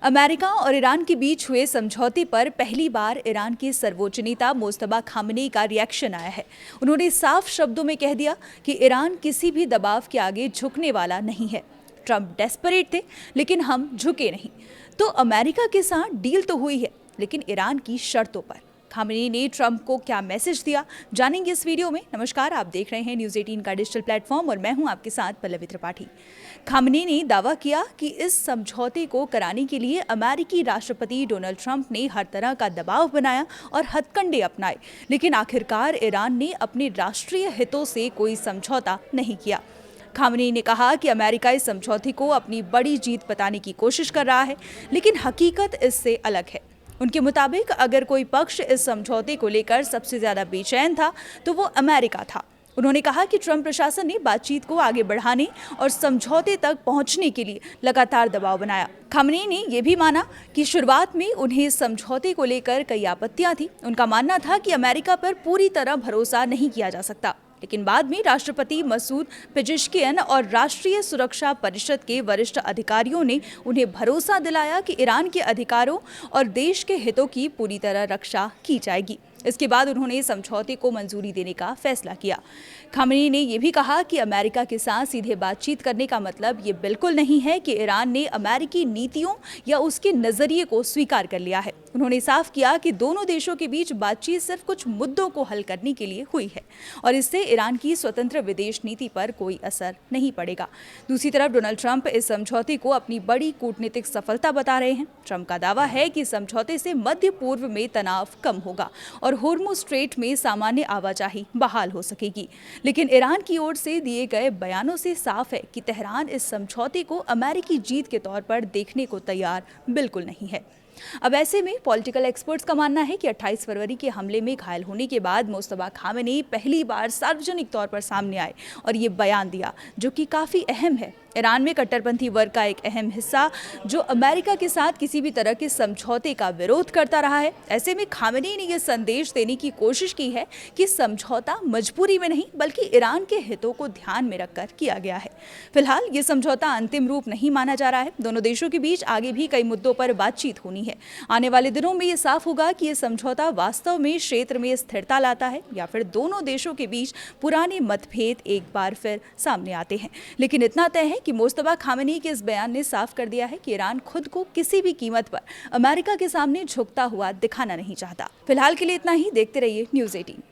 America और Iran के बीच हुए समझौते पर पहली बार ईरान के सर्वोच्च नेता मुस्तफा खामेनी का रिएक्शन आया है। उन्होंने साफ शब्दों में कह दिया कि ईरान किसी भी दबाव के आगे झुकने वाला नहीं है। ट्रंप डेस्परेट थे, लेकिन हम झुके नहीं। तो अमेरिका के साथ डील तो हुई है, लेकिन ईरान की शर्तों पर। खामेनी ने ट्रंप को क्या मैसेज दिया, जानेंगे इस वीडियो में। नमस्कार, आप देख रहे हैं न्यूज़ 18 का डिजिटल प्लेटफॉर्म और मैं हूं आपके साथ पल्लवी त्रिपाठी। खामेनी ने दावा किया कि इस समझौते को कराने के लिए अमेरिकी राष्ट्रपति डोनाल्ड ट्रंप ने हर तरह का दबाव बनाया और हथकंडे अपनाए, लेकिन आखिरकार ईरान ने अपने राष्ट्रीय हितों से कोई समझौता नहीं किया। खामेनी ने कहा कि अमेरिका इस समझौते को अपनी बड़ी जीत बताने की कोशिश कर रहा है, लेकिन हकीकत इससे अलग है। उनके मुताबिक अगर कोई पक्ष इस समझौते को लेकर सबसे ज्यादा बेचैन था तो वो अमेरिका था। उन्होंने कहा कि ट्रंप प्रशासन ने बातचीत को आगे बढ़ाने और समझौते तक पहुंचने के लिए लगातार दबाव बनाया। खामेनी ने यह भी माना कि शुरुआत में उन्हें समझौते को लेकर कई आपत्तियां थी। उनका मानना था कि अमेरिका पर पूरी तरह भरोसा नहीं किया जा सकता, लेकिन बाद में राष्ट्रपति मसूद पेजेश्कियन और राष्ट्रीय सुरक्षा परिषद के वरिष्ठ अधिकारियों ने उन्हें भरोसा दिलाया कि ईरान के अधिकारों और देश के हितों की पूरी तरह रक्षा की जाएगी। इसके बाद उन्होंने समझौते को मंजूरी देने का फैसला किया। खामेनी ने यह भी कहा कि अमेरिका के साथ सीधे बातचीत करने का मतलब ये बिल्कुल नहीं है कि ईरान ने अमेरिकी नीतियों या उसके नजरिए को स्वीकार कर लिया है। उन्होंने साफ किया कि दोनों देशों के बीच बातचीत सिर्फ कुछ मुद्दों को हल करने के लिए हुई है और इससे ईरान की स्वतंत्र विदेश नीति पर कोई असर नहीं पड़ेगा। दूसरी तरफ डोनाल्ड ट्रंप इस समझौते को अपनी बड़ी कूटनीतिक सफलता बता रहे हैं। ट्रंप का दावा है कि समझौते से मध्य पूर्व में तनाव कम होगा और होर्मुज स्ट्रेट में सामान्य आवाजाही बहाल हो सकेगी। लेकिन ईरान की ओर से दिए गए बयानों से साफ है कि तेहरान इस समझौते को अमेरिकी जीत के तौर पर देखने को तैयार बिल्कुल नहीं है। अब ऐसे में पॉलिटिकल एक्सपर्ट्स का मानना है कि 28 फरवरी के हमले में घायल होने के बाद मुस्तफा खामेनी पहली बार सार्वजनिक तौर पर सामने आए और ये बयान दिया, जो कि काफ़ी अहम है। ईरान में कट्टरपंथी वर्ग का एक अहम हिस्सा जो अमेरिका के साथ किसी भी तरह के समझौते का विरोध करता रहा है। ऐसे में खामेनी ने यह संदेश देने की कोशिश की है कि समझौता मजबूरी में नहीं बल्कि ईरान के हितों को ध्यान में रखकर किया गया है। फिलहाल ये समझौता अंतिम रूप नहीं माना जा रहा है। दोनों देशों के बीच आगे भी कई मुद्दों पर बातचीत होनी है। आने वाले दिनों में ये साफ होगा कि यह समझौता वास्तव में क्षेत्र में स्थिरता लाता है या फिर दोनों देशों के बीच पुराने मतभेद एक बार फिर सामने आते हैं। लेकिन इतना तय है कि मुस्तफा खामेनी के इस बयान ने साफ कर दिया है कि ईरान खुद को किसी भी कीमत पर अमेरिका के सामने झुकता हुआ दिखाना नहीं चाहता। फिलहाल के लिए इतना ही। देखते रहिए न्यूज़ 18।